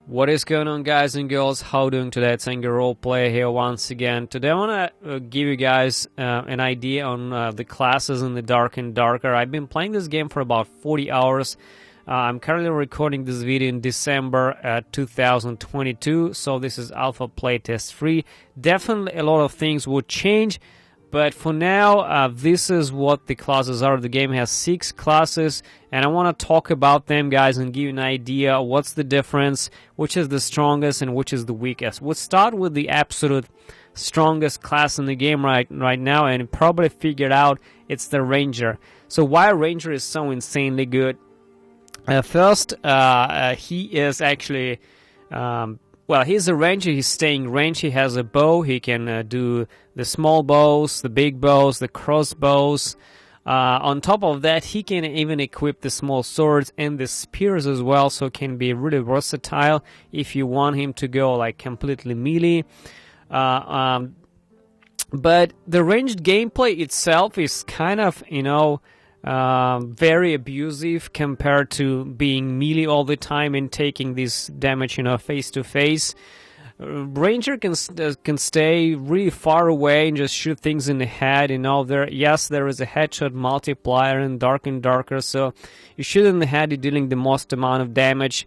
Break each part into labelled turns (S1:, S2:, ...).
S1: What is going on, guys and girls? How you doing today? It's Anger Roleplay here once again. Today I want to give you guys an idea on the classes in the Dark and Darker. I've been playing this game for about 40 hours. I'm currently recording this video in December 2022, so this is alpha playtest free. Definitely a lot of things would change, but for now, this is what the classes are. The game has 6 classes, and I want to talk about them, guys, and give you an idea what's the difference, which is the strongest and which is the weakest. We'll start with the absolute strongest class in the game right now, and probably figured out it's the Ranger. So why Ranger is so insanely good? First, he is actually... well, he's a ranger, he's staying range, he has a bow, he can do the small bows, the big bows, the crossbows. On top of that, he can even equip the small swords and the spears as well, so can be really versatile if you want him to go like completely melee. But the ranged gameplay itself is kind of, you know, very abusive compared to being melee all the time and taking this damage, you know, face to face. Ranger can stay really far away and just shoot things in the head. You know, there is a headshot multiplier in Dark and Darker, so you shoot in the head, you're dealing the most amount of damage.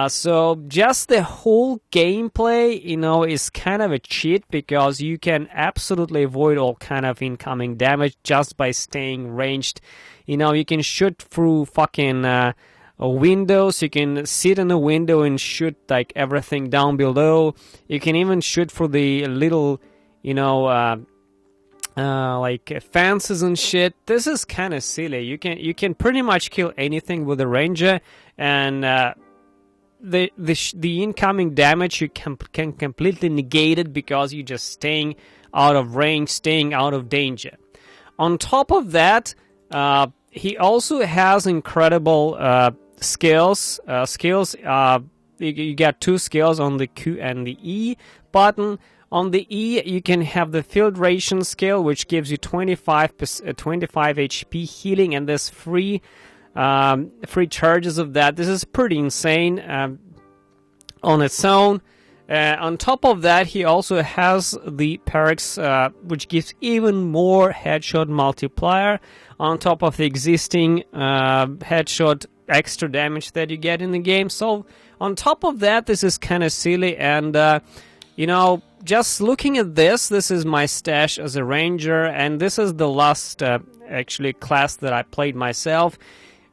S1: So just the whole gameplay, you know, is kind of a cheat because you can absolutely avoid all kind of incoming damage just by staying ranged. You know, you can shoot through fucking windows, you can sit in a window and shoot like everything down below. You can even shoot through the little, you know, like fences and shit. This is kind of silly. You can pretty much kill anything with a Ranger, and the incoming damage you can completely negate it because you're just staying out of range, staying out of danger. On top of that, he also has incredible skills. You got 2 skills on the Q and the E button. On the E, you can have the filtration skill, which gives you 25 HP healing, and there's free charges of that. This is pretty insane on its own. On top of that, he also has the perks, which gives even more headshot multiplier on top of the existing headshot extra damage that you get in the game. So on top of that, this is kind of silly, and you know, just looking at this is my stash as a Ranger, and this is the last actually class that I played myself.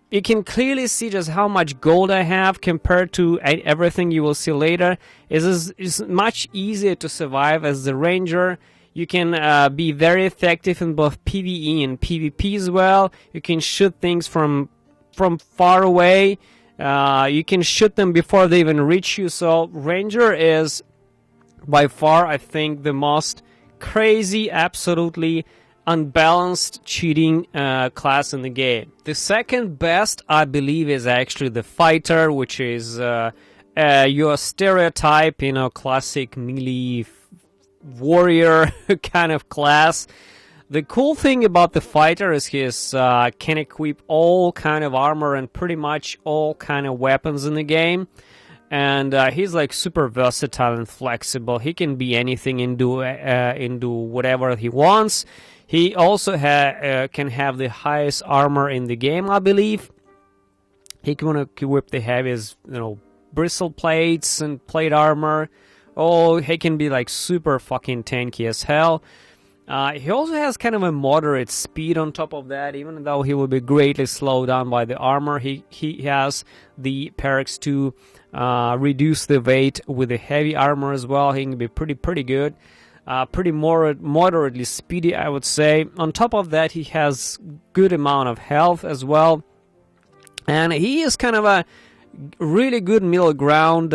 S1: You can clearly see just how much gold I have compared to everything you will see later. It's much easier to survive as the Ranger. You can be very effective in both PvE and PvP as well. You can shoot things from far away. You can shoot them before they even reach you. So Ranger is by far, I think, the most crazy, absolutely unbalanced cheating class in the game. The second best, I believe, is actually the Fighter, which is your stereotype, you know, classic melee warrior kind of class. The cool thing about the Fighter is he can equip all kind of armor and pretty much all kind of weapons in the game. And he's like super versatile and flexible. He can be anything and do whatever he wants. He also can have the highest armor in the game, I believe. He can equip the heaviest, you know, bristle plates and plate armor. Oh, he can be like super fucking tanky as hell. He also has kind of a moderate speed on top of that, even though he will be greatly slowed down by the armor. He has the perks to reduce the weight with the heavy armor as well. He can be pretty good. Pretty moderately speedy, I would say. On top of that, he has good amount of health as well, and he is kind of a really good middle ground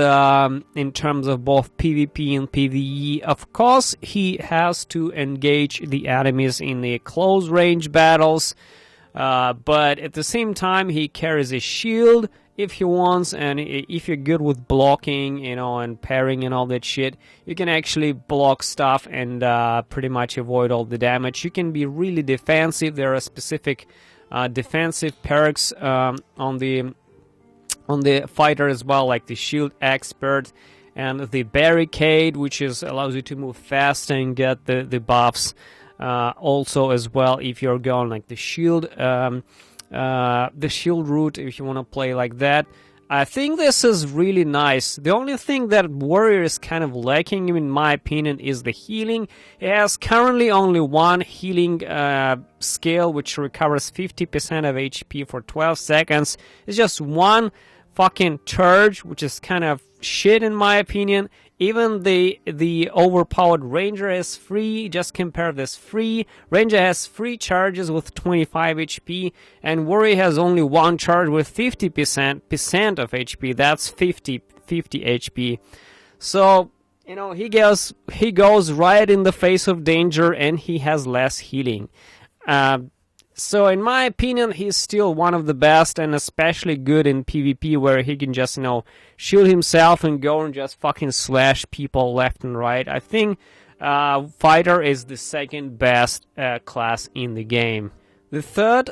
S1: in terms of both PvP and PvE. Of course, he has to engage the enemies in the close range battles, but at the same time, he carries a shield if he wants, and if you're good with blocking, you know, and parrying and all that shit, you can actually block stuff and pretty much avoid all the damage. You can be really defensive. There are specific defensive perks on the fighter as well, like the shield expert and the barricade, which allows you to move fast and get the buffs. Also as well, if you're going like the shield route, if you want to play like that. I think this is really nice. The only thing that Warrior is kind of lacking, in my opinion, is the healing. It has currently only one healing skill, which recovers 50% of HP for 12 seconds. It's just one fucking charge, which is kind of shit in my opinion. Even the overpowered Ranger is free. Just compare this. Free Ranger has 3 charges with 25 HP, and Warrior has only 1 charge with 50% of HP. That's 50 HP. So, you know, he goes right in the face of danger, and he has less healing. So in my opinion, he's still one of the best, and especially good in PvP, where he can just, you know, shield himself and go and just fucking slash people left and right. I think Fighter is the second best class in the game. The third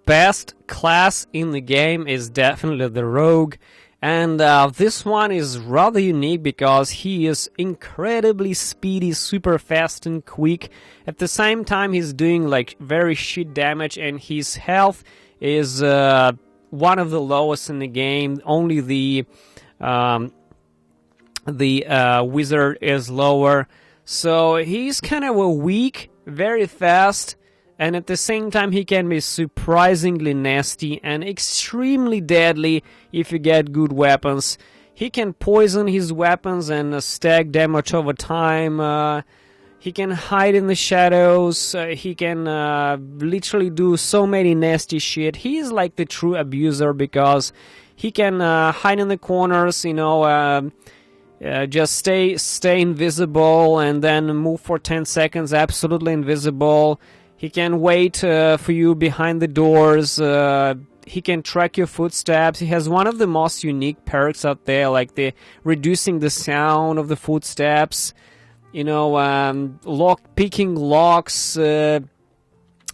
S1: best class in the game is definitely the Rogue. And this one is rather unique because he is incredibly speedy, super fast and quick. At the same time, he's doing like very shit damage, and his health is one of the lowest in the game. Only the wizard is lower. So he's kind of a weak, very fast, and at the same time he can be surprisingly nasty and extremely deadly if you get good weapons. He can poison his weapons and stack damage over time. He can hide in the shadows. He can literally do so many nasty shit. He's like the true abuser because he can hide in the corners, you know, just stay invisible and then move for 10 seconds absolutely invisible. He can wait for you behind the doors. He can track your footsteps. He has one of the most unique perks out there, like the reducing the sound of the footsteps. You know, picking locks,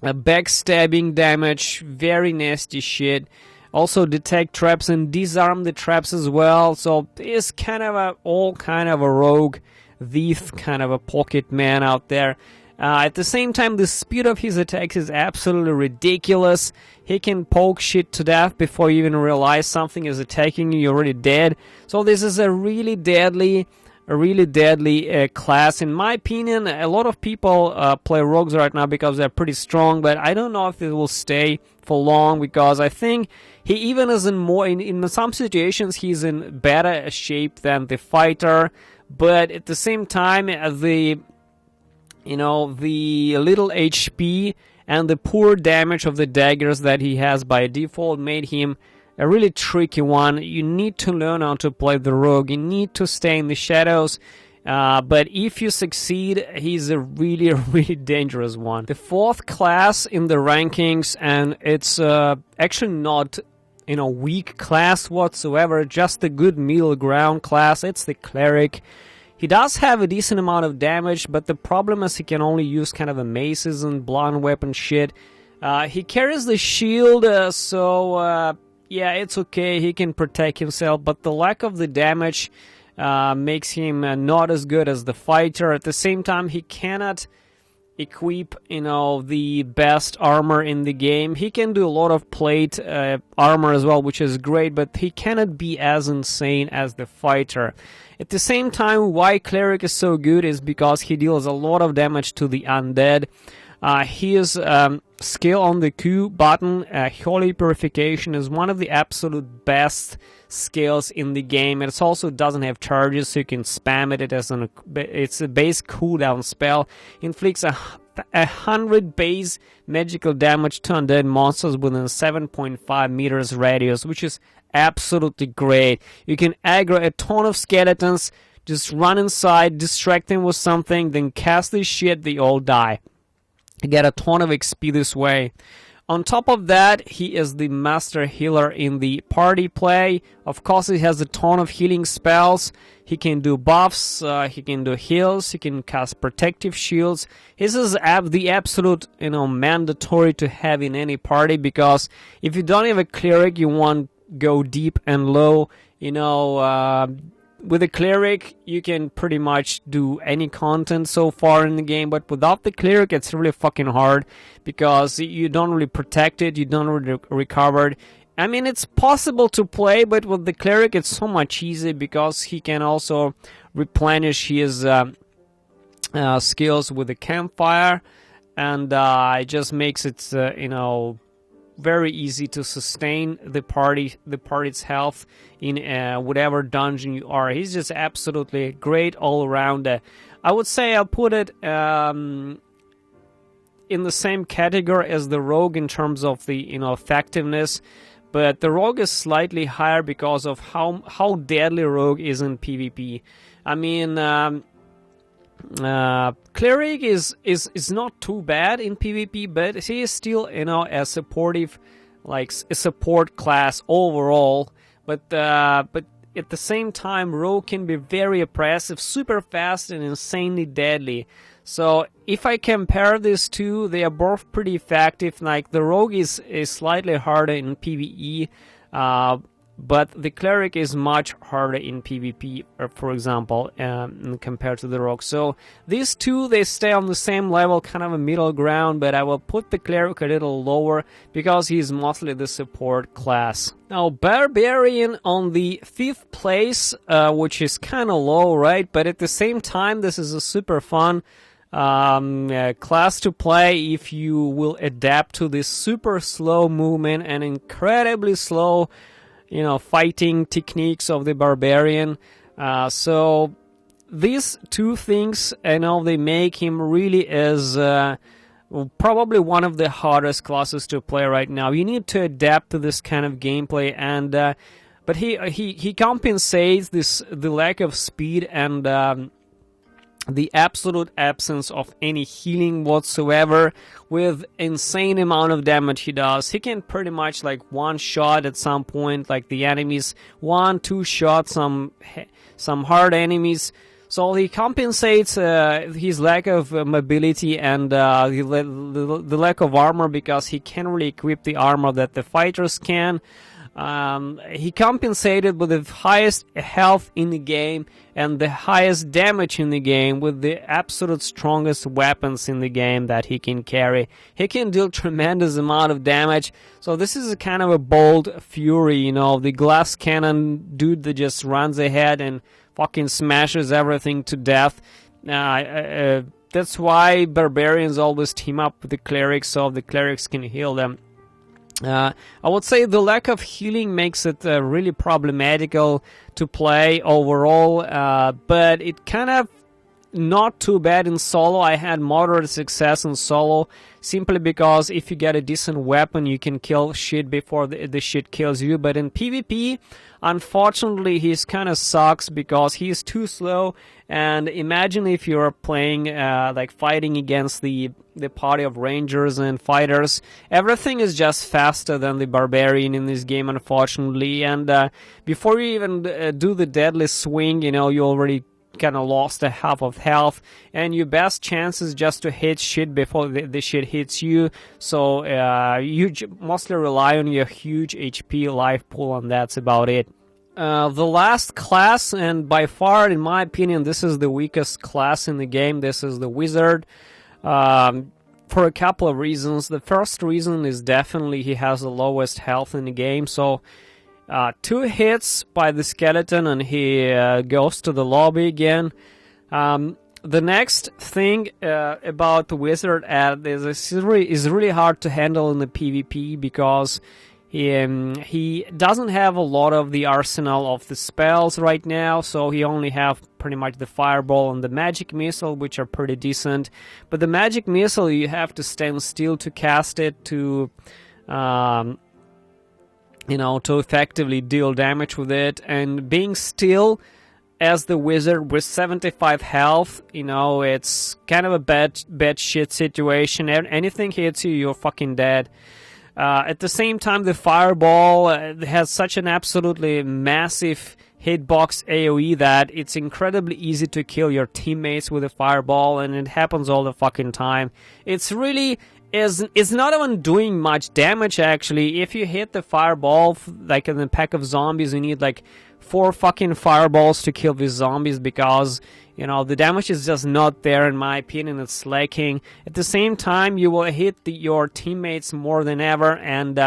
S1: backstabbing damage, very nasty shit. Also detect traps and disarm the traps as well. So he's kind of a rogue thief, kind of a pocket man out there. At the same time, the speed of his attacks is absolutely ridiculous. He can poke shit to death before you even realize something is attacking you. You're already dead. So this is a really deadly class. In my opinion, a lot of people play rogues right now because they're pretty strong, but I don't know if it will stay for long, because I think he even is in some situations he's in better shape than the fighter. But at the same time, the little HP and the poor damage of the daggers that he has by default made him a really tricky one. You need to learn how to play the rogue. You need to stay in the shadows. But if you succeed, he's a really, really dangerous one. The fourth class in the rankings, and it's actually not weak class whatsoever, just a good middle ground class. It's the Cleric. He does have a decent amount of damage, but the problem is he can only use kind of a maces and blunt weapon shit. He carries the shield, so yeah, it's okay. He can protect himself, but the lack of the damage makes him not as good as the fighter. At the same time, he cannot equip, the best armor in the game. He can do a lot of plate armor as well, which is great, but he cannot be as insane as the fighter. At the same time, why Cleric is so good is because he deals a lot of damage to the undead. His skill on the Q button, Holy Purification, is one of the absolute best skills in the game. It also doesn't have charges, so you can spam it. It's a base cooldown spell. Inflicts 100 base magical damage to undead monsters within 7.5 meters radius, which is absolutely great. You can aggro a ton of skeletons, just run inside, distract them with something, then cast this shit, they all die. You get a ton of XP this way. On top of that, he is the master healer in the party play. Of course, he has a ton of healing spells. He can do buffs, he can do heals, he can cast protective shields. This is the absolute, mandatory to have in any party, because if you don't have a cleric, you won't go deep and low. You know, with the Cleric, you can pretty much do any content so far in the game, but without the Cleric, it's really fucking hard because you don't really protect it, you don't really recover it. I mean, it's possible to play, but with the Cleric, it's so much easier because he can also replenish his skills with the campfire, and it just makes it, you know, very easy to sustain the party's health in whatever dungeon you are. He's just absolutely great all around. I would say I'll put it in the same category as the Rogue in terms of the, you know, effectiveness, but the Rogue is slightly higher because of how deadly Rogue is in PvP. I mean, Cleric is not too bad in PvP, but he is still, you know, a supportive, like a support class overall. But at the same time, Rogue can be very oppressive, super fast, and insanely deadly. So if I compare these two, they are both pretty effective. Like the Rogue is slightly harder in PvE, but the Cleric is much harder in PvP, for example, compared to the Rogue. So these two, they stay on the same level, kind of a middle ground, but I will put the Cleric a little lower because he's mostly the support class. Now, Barbarian on the 5th place, which is kind of low, right? But at the same time, this is a super fun class to play if you will adapt to this super slow movement and incredibly slow, you know, fighting techniques of the Barbarian. So these two things, you know, they make him really as probably one of the hardest classes to play right now. You need to adapt to this kind of gameplay, and but he compensates the lack of speed and the absolute absence of any healing whatsoever with insane amount of damage he does. He can pretty much like one shot at some point, like the enemies, 1-2 shots, some hard enemies. So he compensates his lack of mobility and the lack of armor because he can't really equip the armor that the fighters can. He compensated with the highest health in the game and the highest damage in the game with the absolute strongest weapons in the game that he can carry. He can deal tremendous amount of damage. So this is a kind of a bold fury, you know, the glass cannon dude that just runs ahead and fucking smashes everything to death. That's why Barbarians always team up with the Clerics, so the Clerics can heal them. I would say the lack of healing makes it really problematical to play overall, but it kind of not too bad in solo. I had moderate success in solo simply because if you get a decent weapon, you can kill shit before the shit kills you. But in PvP, unfortunately, he's kind of sucks because he's too slow. And imagine if you're playing, like fighting against the party of rangers and fighters. Everything is just faster than the Barbarian in this game, unfortunately. And before you even do the deadly swing, you know, you already kind of lost a half of health, and your best chance is just to hit shit before the shit hits you. So you mostly rely on your huge HP life pool, and that's about it. The last class, and by far, in my opinion, this is the weakest class in the game. This is the Wizard. For a couple of reasons. The first reason is definitely he has the lowest health in the game. So 2 hits by the skeleton and he goes to the lobby again. The next thing about the Wizard is really hard to handle in the PvP because he doesn't have a lot of the arsenal of the spells right now, so he only have pretty much the Fireball and the Magic Missile, which are pretty decent. But the Magic Missile, you have to stand still to cast it to you know, to effectively deal damage with it. And being still as the Wizard with 75 health, you know, it's kind of a bad shit situation. Anything hits you, you're fucking dead. At the same time, the Fireball has such an absolutely massive hitbox AoE that it's incredibly easy to kill your teammates with a Fireball, and it happens all the fucking time. It's really is not even doing much damage actually. If you hit the fireball, like in the pack of zombies, you need like 4 fucking fireballs to kill these zombies, because you know the damage is just not there. In my opinion, it's lacking. At the same time, you will hit your teammates more than ever, and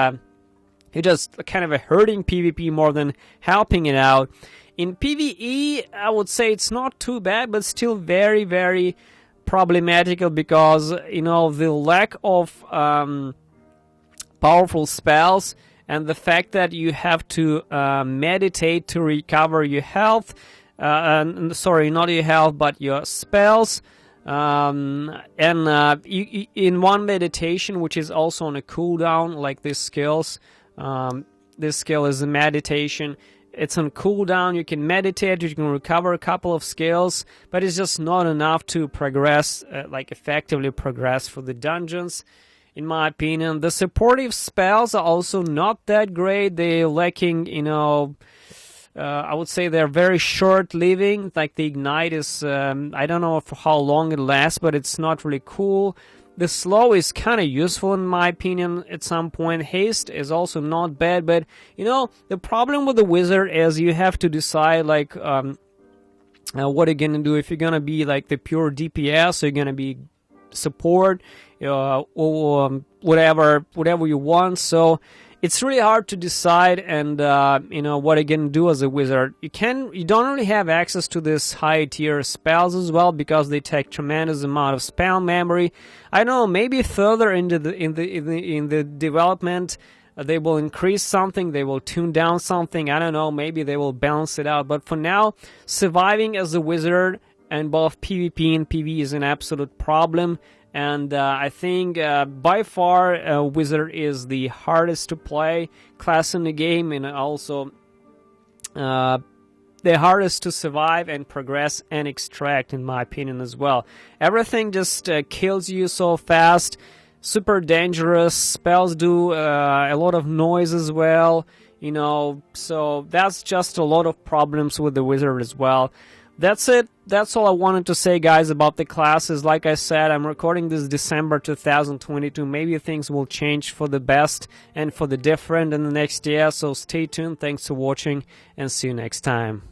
S1: you're just kind of hurting PvP more than helping it out. In PvE, I would say it's not too bad, but still very, very problematical, because you know the lack of powerful spells and the fact that you have to meditate to recover your health, sorry, not your health but your spells, in one meditation, which is also on a cooldown, like these skills. This skill is a meditation. It's on cooldown. You can meditate, you can recover a couple of skills, but it's just not enough to progress, like effectively progress for the dungeons, in my opinion. The supportive spells are also not that great. They're lacking, you know, I would say they're very short-living. Like the Ignite is, I don't know for how long it lasts, but it's not really cool. The slow is kind of useful in my opinion at some point. Haste is also not bad, but you know the problem with the wizard is you have to decide like what you're gonna do. If you're gonna be like the pure DPS, or you're gonna be support, or whatever you want. So it's really hard to decide, and you know what you can do as a wizard. You don't really have access to this high tier spells as well, because they take tremendous amount of spell memory. I don't know, maybe further into the development they will increase something, they will tune down something. I don't know, maybe they will balance it out. But for now, surviving as a wizard and both PvP and PvE is an absolute problem. And I think by far Wizard is the hardest to play class in the game, and also the hardest to survive and progress and extract, in my opinion, as well. Everything just kills you so fast, super dangerous, spells do a lot of noise as well, you know, so that's just a lot of problems with the Wizard as well. That's it. That's all I wanted to say, guys, about the classes. Like I said, I'm recording this December 2022. Maybe things will change for the best and for the different in the next year. So stay tuned. Thanks for watching, and see you next time.